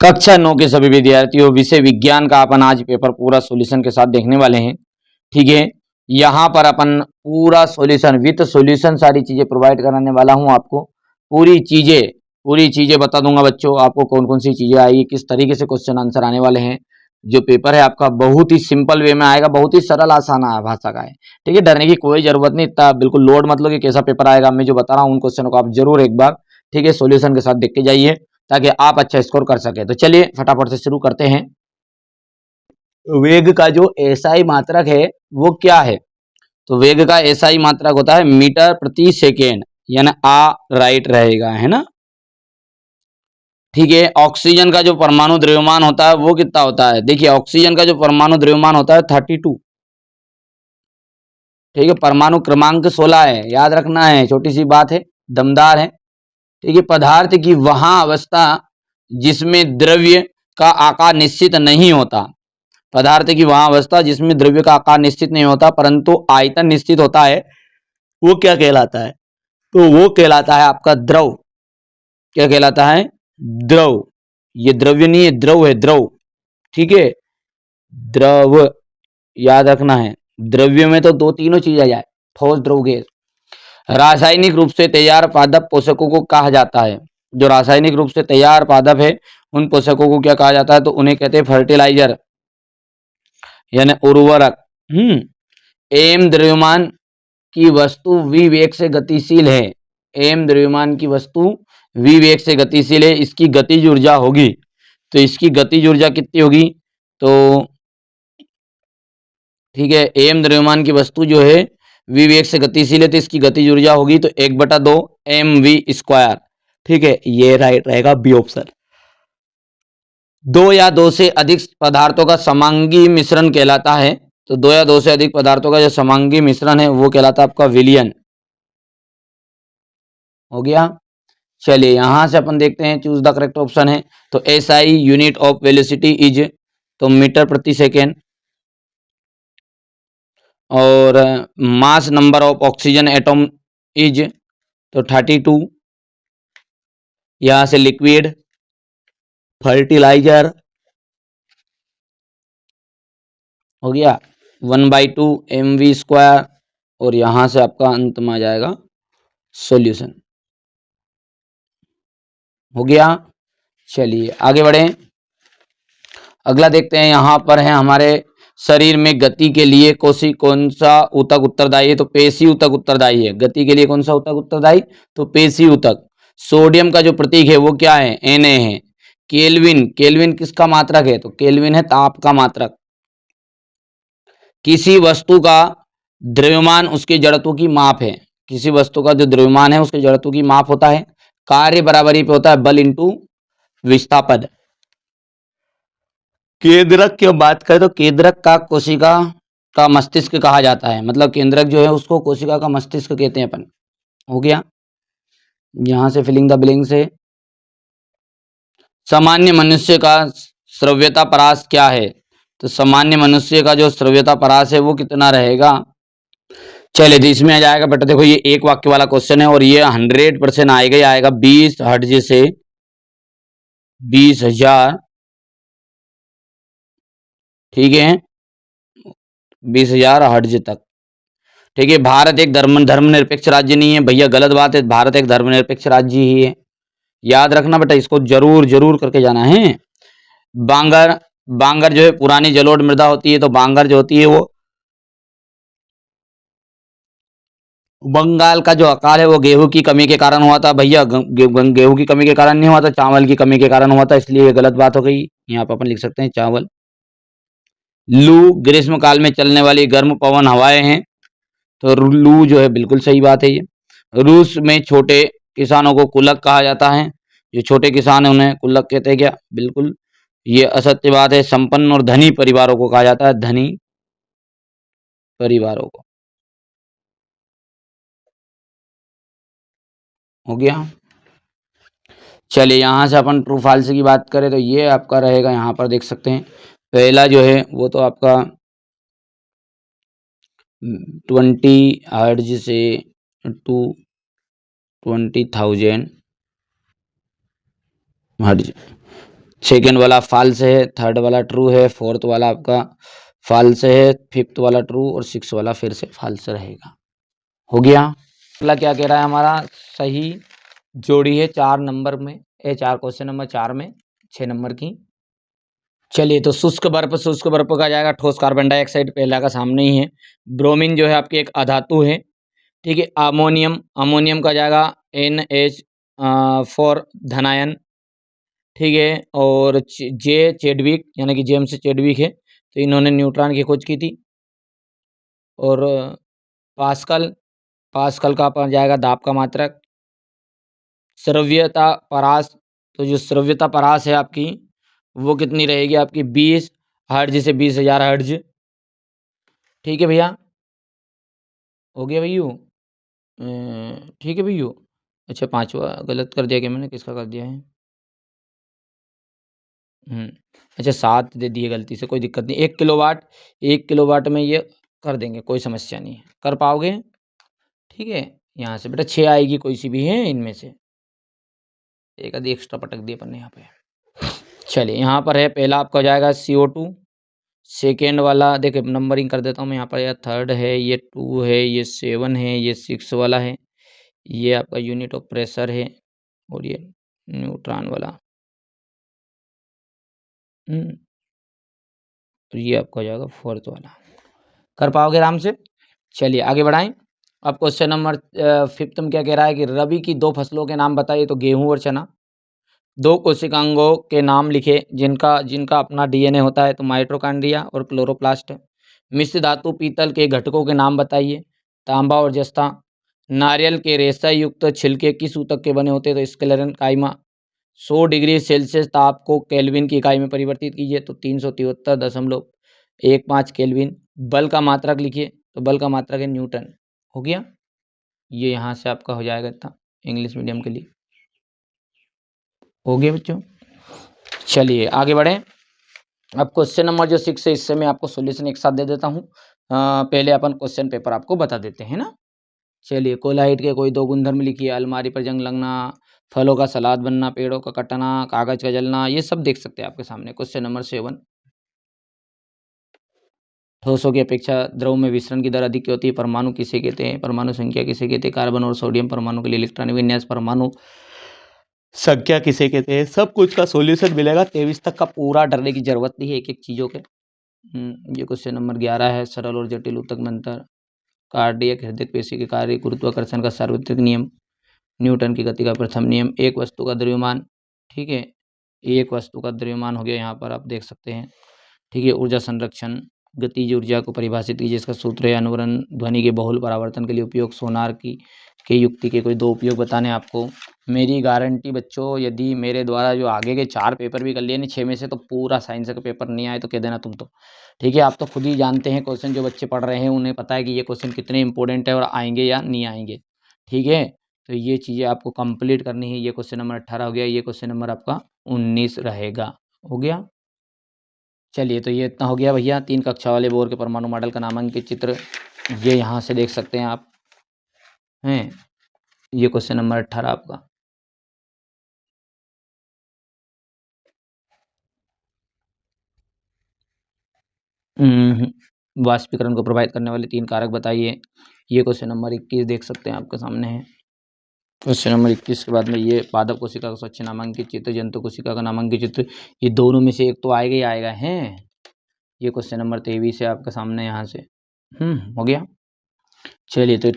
कक्षा 9 के सभी विद्यार्थियों, विषय विज्ञान का अपन आज पेपर पूरा सॉल्यूशन के साथ देखने वाले हैं। ठीक है, यहाँ पर अपन पूरा सॉल्यूशन विथ सॉल्यूशन सारी चीजें प्रोवाइड कराने वाला हूँ आपको। पूरी चीजें बता दूंगा बच्चों, आपको कौन कौन सी चीजें आएगी, किस तरीके से क्वेश्चन आंसर आने वाले हैं। जो पेपर है आपका बहुत ही सिंपल वे में आएगा, बहुत ही सरल आसान भाषा का है। ठीक है, डरने की कोई जरूरत नहीं, इतना बिल्कुल लोड मत लो कि कैसा पेपर आएगा। मैं जो बता रहा हूँ उन क्वेश्चनों को आप जरूर एक बार ठीक है सॉल्यूशन के साथ देख के जाइए, ताकि आप अच्छा स्कोर कर सके। तो चलिए फटाफट से शुरू करते हैं। वेग का जो एसआई मात्रक है वो क्या है? तो वेग का एसआई मात्रक होता है मीटर प्रति सेकेंड, यानी आ राइट रहेगा, है ना। ठीक है, ऑक्सीजन का जो परमाणु द्रव्यमान होता है वो कितना होता है? देखिए ऑक्सीजन का जो परमाणु द्रव्यमान होता है 32। ठीक है, परमाणु क्रमांक 16 है, याद रखना है, छोटी सी बात है, दमदार है। ठीक है, पदार्थ की वहां अवस्था जिसमें द्रव्य का आकार निश्चित नहीं होता, पदार्थ की वहां अवस्था जिसमें द्रव्य का आकार निश्चित नहीं होता परंतु आयतन निश्चित होता है, वो क्या कहलाता है? तो वो कहलाता है आपका द्रव। क्या कहलाता है? द्रव। ये द्रव्य नहीं है, द्रव है, द्रव। ठीक है, द्रव याद रखना है। द्रव्य में तो दो तीनों चीज आ जाए, ठोस, द्रव, गैस। रासायनिक रूप से तैयार पादप पोषकों को कहा जाता है। जो रासायनिक रूप से तैयार पादप है उन पोषकों को क्या कहा जाता है? तो उन्हें कहते हैं फर्टिलाइजर, यानी उर्वरक। एम द्रव्यमान की वस्तु v वेग से गतिशील है। एम द्रव्यमान की वस्तु v वेग से गतिशील है, इसकी गतिज ऊर्जा होगी। तो इसकी गतिज ऊर्जा कितनी होगी? तो ठीक है, एम द्रव्यमान की वस्तु जो है v वेग से गतिशील है, तो इसकी गतिज ऊर्जा होगी तो 1/2 mv²। ठीक है, ये राइट रहेगा बी ऑप्शन। दो या दो से अधिक पदार्थों का समांगी मिश्रण कहलाता है। तो दो या दो से अधिक पदार्थों का जो समांगी मिश्रण है वो कहलाता है आपका विलयन। हो गया। चलिए यहां से अपन देखते हैं, चूज द करेक्ट ऑप्शन है। तो SI unit of velocity is, तो मीटर प्रति सेकेंड। और mass number of oxygen atom is, तो 32। यहां से लिक्विड, फर्टिलाइजर हो गया 1/2 mv²। और यहां से आपका अंत में आ जाएगा सॉल्यूशन। हो गया। चलिए आगे बढ़े, अगला देखते हैं। यहां पर है हमारे शरीर में गति के लिए कौन सा ऊतक उत्तरदायी है? तो पेशी ऊतक उत्तरदायी है। गति के लिए कौन सा ऊतक उत्तरदायी? तो पेशी ऊतक। सोडियम का जो प्रतीक है वो क्या है? Na है। केल्विन, केल्विन किसका मात्रक है? तो केल्विन है ताप का मात्रक। किसी वस्तु का द्रव्यमान उसके जड़त्व की माप है। किसी वस्तु का जो द्रव्यमान है उसके जड़त्व की माप होता है। कार्य बराबरी पे होता है बल इंटू विस्थापन। केंद्रक की बात करें तो केंद्रक का कोशिका का मस्तिष्क कहा जाता है। मतलब केंद्रक जो है उसको कोशिका का मस्तिष्क कहते हैं अपन। हो गया। यहां से फिलिंग द ब्लैंक्स है। सामान्य मनुष्य का श्रव्यता परास क्या है? तो सामान्य मनुष्य का जो श्रव्यता परास है वो कितना रहेगा? चलिए तो इसमें आ जाएगा बेटा, देखो ये एक वाक्य वाला क्वेश्चन है और ये 100% आएगा ही आएगा। 20 हर्ट्ज से 20,000, ठीक है, 20,000 हर्ट्ज तक। ठीक है, भारत एक धर्मनिरपेक्ष राज्य नहीं है भैया, गलत बात है। भारत एक धर्मनिरपेक्ष राज्य ही है, याद रखना बेटा, इसको जरूर जरूर करके जाना है। बांगर, बांगर जो है पुरानी जलोढ़ मृदा होती है, तो बांगर जो होती है वो बंगाल का जो अकाल है वो गेहूं की कमी के कारण हुआ था भैया। गेहूं की कमी के कारण नहीं हुआ था, चावल की कमी के कारण हुआ था, इसलिए ये गलत बात हो गई। यहाँ पर अपन लिख सकते हैं चावल। लू ग्रीष्म काल में चलने वाली गर्म पवन हवाएं हैं, तो लू जो है बिल्कुल सही बात है ये। रूस में छोटे किसानों को कुलक कहा जाता है। जो छोटे किसान है उन्हें कुलक कहते हैं क्या? बिल्कुल ये असत्य बात है। संपन्न और धनी परिवारों को कहा जाता है धनी परिवारों को। हो गया। चलिए यहाँ से अपन ट्रू फॉल्स की बात करें तो ये आपका रहेगा, यहाँ पर देख सकते हैं पहला जो है वो तो आपका 20 हर्ट्ज से टू 20,000 हर्ट्ज। सेकेंड वाला फॉल्स है, थर्ड वाला ट्रू है, फोर्थ वाला आपका फॉल्स है, फिफ्थ वाला ट्रू और सिक्स वाला फिर से फॉल्स रहेगा। हो गया। अगला क्या कह रहा है हमारा, सही जोड़ी है 4 नंबर में, 4 क्वेश्चन नंबर 4 में 6 नंबर की। चलिए, तो शुष्क बर्फ का जाएगा ठोस कार्बन डाइऑक्साइड, पहला का सामने ही है। ब्रोमीन जो है आपकी एक अधातु है, ठीक है। अमोनियम का जाएगा NH4 धनायन, ठीक है। और जे चेडविक यानी कि जेम्स चेडविक है, तो इन्होंने न्यूट्रॉन की खोज की थी। और पास्कल पास्कल का अपन जाएगा दाब का मात्रक। श्रव्यता परास, तो जो श्रव्यता परास है आपकी वो कितनी रहेगी आपकी 20 हर्ट्ज से 20,000 हर्ट्ज, ठीक है भैया। हो गया भैया, ठीक है भैया। अच्छा, पांचवा गलत कर दिया क्या मैंने, किसका कर दिया है? अच्छा, 7 दे दिए गलती से, कोई दिक्कत नहीं। 1 किलोवाट में ये कर देंगे, कोई समस्या नहीं है, कर पाओगे, ठीक है। यहाँ से बेटा 6 आएगी, कोई सी भी है इनमें से, एक आधी एक्स्ट्रा पटक दिए अपन ने यहाँ पे। चलिए, यहाँ पर है पहला आपका हो जाएगा CO2। सेकेंड वाला देखिए नंबरिंग कर देता हूँ मैं यहाँ पर, यह थर्ड है, ये 2 है, ये 7 है, ये 6 वाला है, ये आपका यूनिट ऑफ प्रेशर है, और ये न्यूट्रॉन वाला, और ये आपका हो जाएगा फोर्थ वाला। कर पाओगे आराम से। चलिए आगे बढ़ाएं। अब क्वेश्चन नंबर 5th में क्या कह रहा है कि रबी की 2 फसलों के नाम बताइए, तो गेहूं और चना। 2 कोशिकांगों के नाम लिखे जिनका जिनका अपना DNA होता है, तो माइटोकॉन्ड्रिया और क्लोरोप्लास्ट। मिश्र धातु पीतल के घटकों के नाम बताइए, तांबा और जस्ता। नारियल के रेशा युक्त छिलके किस ऊतक के बने होते हैं, तो स्क्लेरन काइमा। 100 डिग्री सेल्सियस ताप को केल्विन की इकाई में परिवर्तित कीजिए, तो 373.15 केल्विन। बल का मात्रक लिखिए, तो बल का मात्रक है न्यूटन। हो गया, ये यहाँ से आपका हो जाएगा इतना इंग्लिश मीडियम के लिए। हो गया बच्चों। चलिए आगे बढ़ें। अब क्वेश्चन नंबर जो 6 है, इससे मैं आपको सॉल्यूशन एक साथ दे देता हूँ। पहले अपन क्वेश्चन पेपर आपको बता देते हैं ना। चलिए, कोलाइट के कोई 2 गुणधर्म लिखिए। अलमारी पर जंग लगना, फलों का सलाद बनना, पेड़ों का कटना, कागज का जलना, ये सब देख सकते हैं आपके सामने। क्वेश्चन नंबर 7, ठोसों की अपेक्षा द्रव में विसरण की दर अधिक होती है, परमाणु किसे कहते हैं, परमाणु संख्या किसे कहते हैं, कार्बन और सोडियम परमाणु के लिए इलेक्ट्रॉनिक विन्यास, परमाणु संख्या किसे कहते हैं, सब कुछ का सॉल्यूशन मिलेगा। 23 तक का पूरा, डरने की जरूरत नहीं है एक एक चीज़ों के। ये क्वेश्चन नंबर 11 है, सरल और जटिल ऊतक में अंतर। कार्डियक हृदय पेशी के कार्य, गुरुत्वाकर्षण का सार्वत्रिक नियम, न्यूटन की गति का प्रथम नियम, एक वस्तु का द्रव्यमान, ठीक है। एक वस्तु का द्रव्यमान हो गया, यहाँ पर आप देख सकते हैं, ठीक है। ऊर्जा संरक्षण, गतिज ऊर्जा को परिभाषित कीजिए, इसका सूत्र है अनुवरण ध्वनि के बहुल परावर्तन के लिए उपयोग। सोनार की के युक्ति के कोई 2 उपयोग बताने आपको। मेरी गारंटी बच्चों, यदि मेरे द्वारा जो आगे के 4 पेपर भी कर लिए नहीं 6 में से, तो पूरा साइंस का पेपर नहीं आए तो कह देना तुम तो, ठीक है। आप तो खुद ही जानते हैं क्वेश्चन, जो बच्चे पढ़ रहे हैं उन्हें पता है कि ये क्वेश्चन कितने इंपॉर्टेंट है और आएंगे या नहीं आएंगे, ठीक है। तो ये चीज़ें आपको कंप्लीट करनी है। ये क्वेश्चन नंबर 18 हो गया, ये क्वेश्चन नंबर आपका 19 रहेगा। हो गया। चलिए, तो ये इतना हो गया भैया। 3 कक्षा वाले बोर के परमाणु मॉडल का नामांकित चित्र ये यहाँ से देख सकते हैं आप, हैं। ये क्वेश्चन नंबर 18 आपका। वाष्पीकरण को प्रभावित करने वाले 3 कारक बताइए। ये क्वेश्चन नंबर 21 देख सकते हैं आपके सामने है। क्वेश्चन नंबर 21 के बाद में ये पादप कोशिका का स्वच्छ नामांकित चित्र, जंतु कोशिका का नामांकित चित्र, ये दोनों में से एक तो आएगा ही आएगा, हैं। ये क्वेश्चन नंबर 23 है आपके सामने यहाँ से। हो गया। चलिए, तो